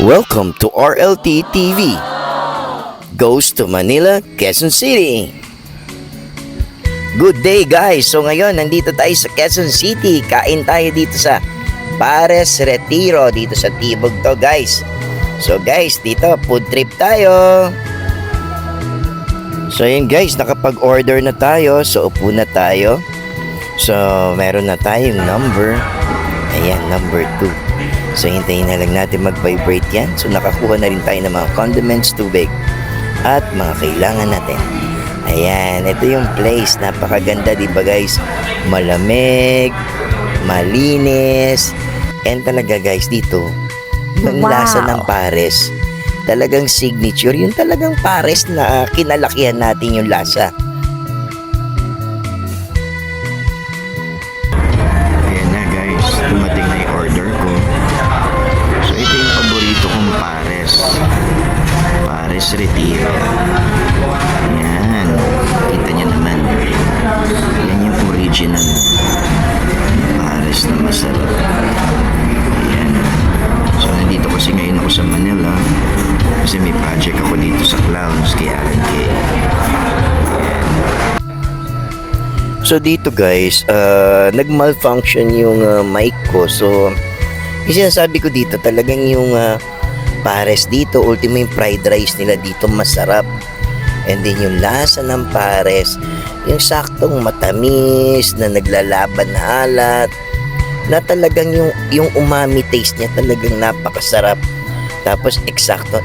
Welcome to RLT TV. Goes to Manila, Quezon City. Good day guys. So ngayon nandito tayo sa Quezon City. Kain tayo dito sa Pares Retiro dito sa Tibog to guys. So guys, dito food trip tayo. So yun guys, nakapag-order na tayo. So upo na tayo. So meron na tayong number. Ayan, number 2. So hintayin na lang natin mag-vibrate yan. So nakakuha na rin tayo ng mga condiments, tubig at mga kailangan natin. Ayan, ito yung place. Napakaganda, diba guys? Malamig, malinis. And talaga guys, dito yung lasa ng pares, talagang signature. Yung talagang pares na kinalakihan natin yung lasa. Ayan na guys, dumating na yung order ko. So ito yung paborito kong pares. Pares Retiro. Ayan, kita nyo naman. Yan yung original pares na masarap. Ayan. So nandito kasi ngayon ako sa Manila kasi may project ako dito sa Clowns kay R&K. So dito guys, nag-malfunction yung mic ko. So yung sinasabi ko dito, talagang yung pares dito, ultimo yung fried rice nila dito masarap. And then yung lasa ng pares, yung saktong matamis na naglalaban na alat, na talagang yung umami taste niya talagang napakasarap. Tapos eksakto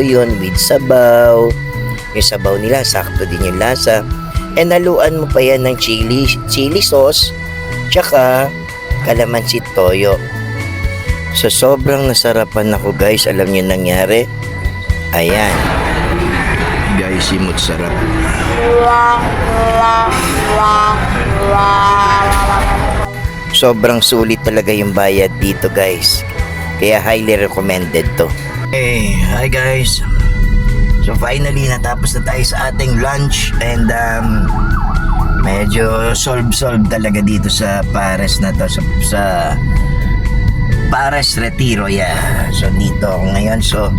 yun with sabaw. Yung sabaw nila, sakto din yung lasa. And haluan mo pa yan ng chili sauce, tsaka kalamansi toyo. So sobrang nasarapan ako guys. Alam niyo nangyari? Ayan. Guys, simot sarap. Sobrang sulit talaga yung bayad dito guys. Kaya highly recommended to. Hey, hi guys. So finally natapos na tayo sa ating lunch. And medyo solve talaga dito sa Pares na to. Sa Pares Retiro, yeah. So dito ako ngayon. So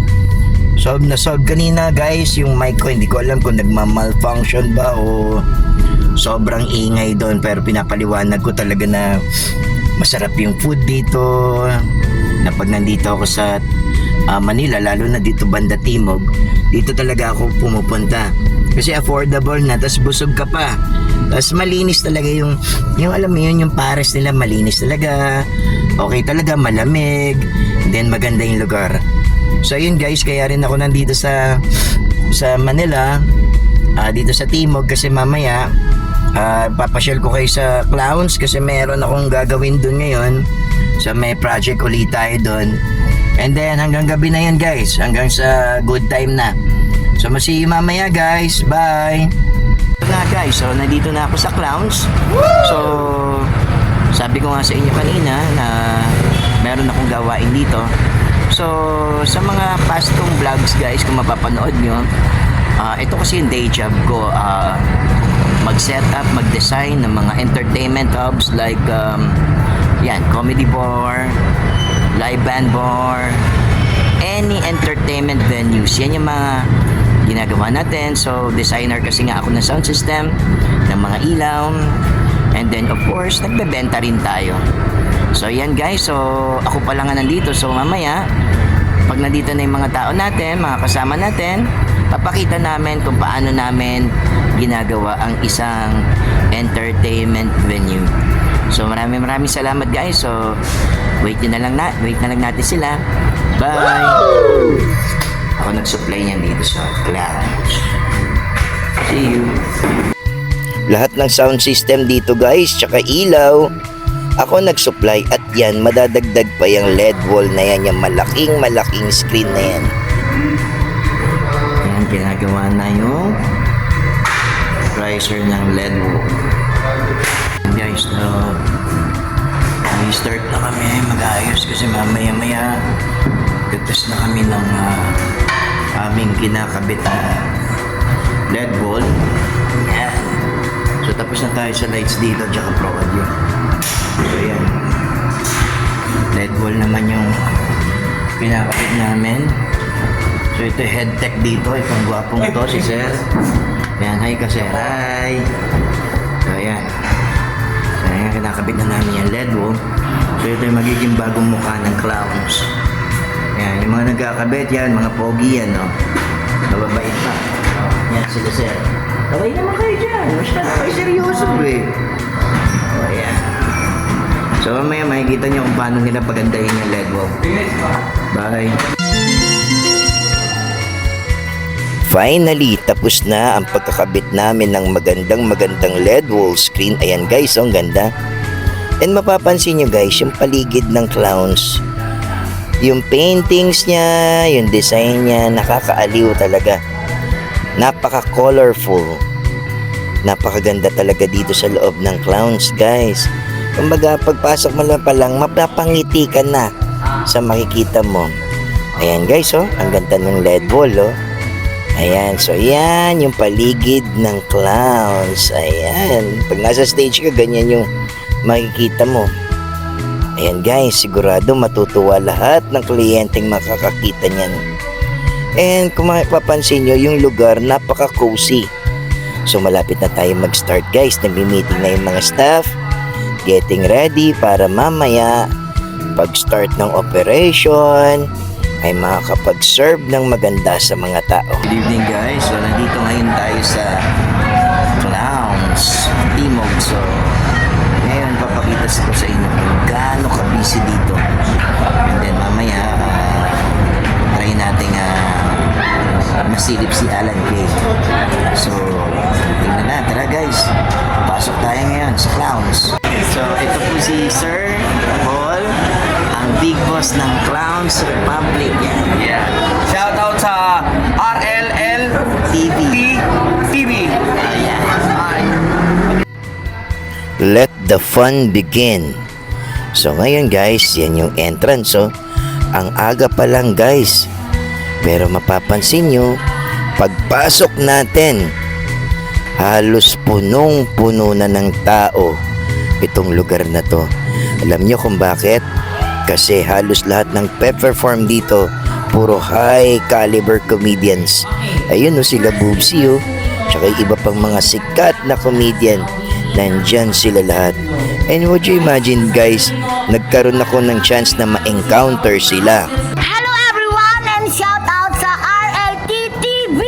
solve kanina guys yung mic ko. Hindi ko alam kung nagma-malfunction ba o sobrang ingay doon, pero pinapaliwanag ko talaga na masarap yung food dito. Na pag nandito ako sa Manila, lalo na dito banda Timog, dito talaga ako pumupunta kasi affordable na, tas busog ka pa, tas malinis talaga yung alam mo yun, yung pares nila malinis talaga, okay talaga, malamig, then maganda yung lugar. So yun guys, kaya rin ako nandito sa Manila, dito sa Timog, kasi mamaya papasyal ko kayo sa Clowns kasi meron akong gagawin dun ngayon. So may project ulit tayo dun. And then hanggang gabi na yan guys, hanggang sa good time na. So see you mamaya guys, bye. Nga guys, so nandito na ako sa Clowns. So sabi ko nga sa inyo kanina na meron akong gawain dito. So sa mga pastong vlogs guys, kung mapapanood nyo, ito kasi yung day job ko, mag-set up, mag-design ng mga entertainment hubs like yan, comedy bar, live band bar, any entertainment venues. Yan yung mga ginagawa natin. So designer kasi nga ako ng sound system, ng mga ilaw, and then of course nagbebenta rin tayo. So yan guys, so ako pa lang nga nandito. So mamaya pag nandito na yung mga tao natin, mga kasama natin, papakita namin kung paano namin ginagawa ang isang entertainment venue. So maraming salamat guys. So wait na lang natin sila. Bye. Ako nag-supply niyan dito sa Clowns. See you. Lahat ng sound system dito guys, tsaka ilaw, ako nag-supply. At yan, madadagdag pa yung LED wall na yan, yung malaking screen na yan. Yan, ginagawa na yung riser ng LED wall. Guys, start na kami mag-ayos kasi mamaya gatas na kami ng aming kinakabit na LED wall. Yan. So tapos na tayo sa lights dito tsaka pro audio. So yan, LED wall naman yung pinakapit namin. So ito head tech dito, itong gwapong to, si Sir. Yan, hi ka Sir, hi. So ayan. So ayan, kinakabit na namin yung LED wall. So ito yung magiging bagong mukha ng clowns. Yan, yung mga nagkakabit yan, mga pogi yan, no? Mababait pa. Yan sila Sir. Okay naman kayo dyan, masyado kayo seryoso eh. So ayan. So mamaya makikita nyo kung paano nila pagandahin yung LED wall. Bye! Finally, tapos na ang pagkakabit namin ng magandang LED wall screen. Ayan guys, ang ganda. And mapapansin nyo guys, yung paligid ng clowns, yung paintings niya, yung design niya, nakakaaliw talaga. Napaka-colorful. Napakaganda talaga dito sa loob ng clowns guys. Kumbaga, pagpasok mo lang pa lang, mapapangiti ka na sa makikita mo. Ayan guys, oh, ang ganda ng LED wall, oh. Ayan, so ayan yung paligid ng clowns. Ayan, pag nasa stage ka, ganyan yung makikita mo. Ayan guys, sigurado matutuwa lahat ng kliyenteng makakakita niyan. And kung mapapansin nyo, yung lugar napaka-cozy. So malapit na tayo mag-start guys. Nagmi-meeting na yung mga staff, getting ready para mamaya pag-start ng operation ay makakapag-serve ng maganda sa mga tao. Good evening guys. So nandito ngayon tayo sa Clowns Timog. So ngayon papakita ko sa inyo kung gaano ka-busy dito. And then mamaya try natin masilip si Alan Kay. So tingnan na. Tara guys. Pasok tayo ngayon sa Clowns. So ito po si Sir Paul, ang big boss ng Clowns Republic. Yeah. Shout out sa RLL TV. Ayan. Hi. Let the fun begin. So ngayon guys, yan yung entrance. So, ang aga pa lang guys. Pero mapapansin nyo, pagpasok natin, halos punong-puno na ng tao itong lugar na to. Alam nyo kung bakit? Kasi halos lahat ng pe-perform dito, puro high caliber comedians. Ayun o, sila Boobsy o. Tsaka yung iba pang mga sikat na comedian. Nandyan sila lahat. And would you imagine guys, nagkaroon ako ng chance na ma-encounter sila. Hello everyone and shout out sa RLT TV!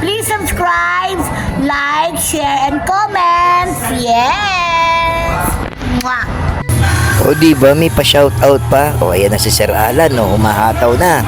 Please subscribe, like, share, and comment. Yes! Mwah! O diba may pa-shoutout pa? O ayan na si Sir Alan, no? Humahataw na.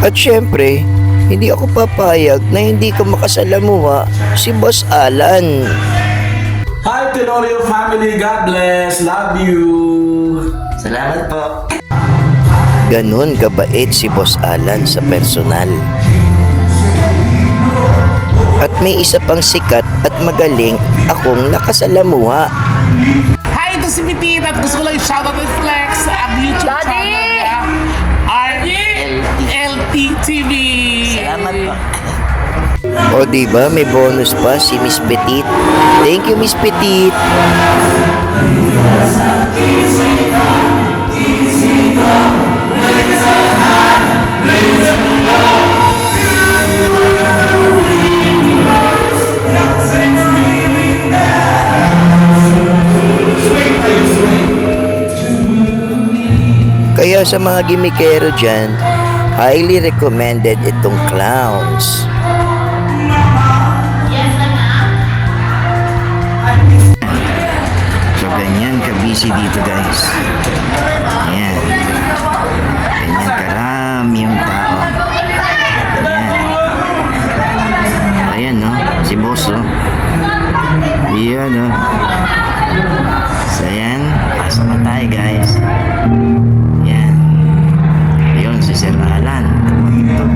At syempre, hindi ako papayag na hindi ko makasalamuha si Boss Alan. Hi Tenorio family, God bless, love you. Salamat po. Ganun kabait si Boss Alan sa personal. At may isa pang sikat at magaling akong nakasalamuha. Hi, ito si Petit at gusto ko lang i-shoutout and flex ang YouTube Daddy! channel niya, RLT TV. Salamat po. O diba may bonus pa si Miss Petit. Thank you Miss Petit. Kaya sa mga gimikero dyan, highly recommended itong Clowns. So ganyan ka-busy dito guys. Ayan. Ganyan karami yung tao. Ayan. Ayan no, si boss oh. Ayan no. So ayan, pasok na tayo guys. Ayan. Ayun si Sir Alan. Ito.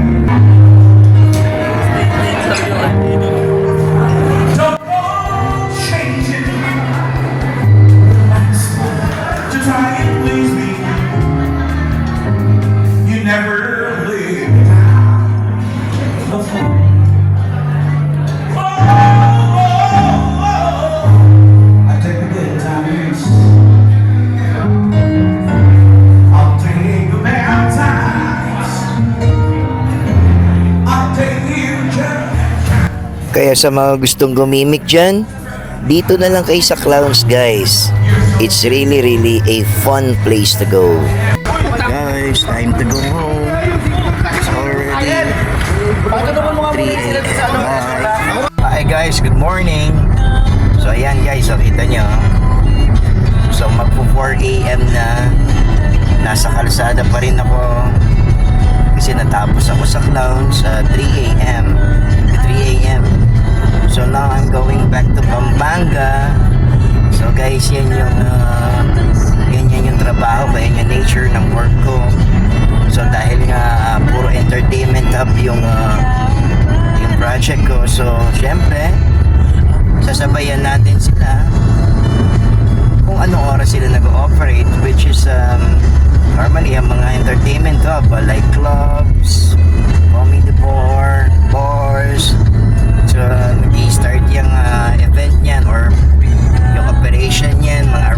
Kaya sa mga gustong gumimik dyan, dito na lang kayo sa Clowns guys. It's really a fun place to go. Guys, time to go home. It's already 3 a.m. Hi guys, good morning. So ayan guys, so kita nyo. So magpo 4 a.m. na. Nasa kalsada pa rin ako. Kasi natapos ako sa Clowns sa 3 a.m. So now I'm going back to Pampanga. So guys, yan yung trabaho ba, yan yung nature ng work ko. So dahil nga puro entertainment hub yung project ko. So syempre, sasabayan natin sila kung anong oras sila nag-ooperate, which is normally ang mga entertainment hub like clubs, comedy bars. So nag-start yung event niyan or yung operation niyan mga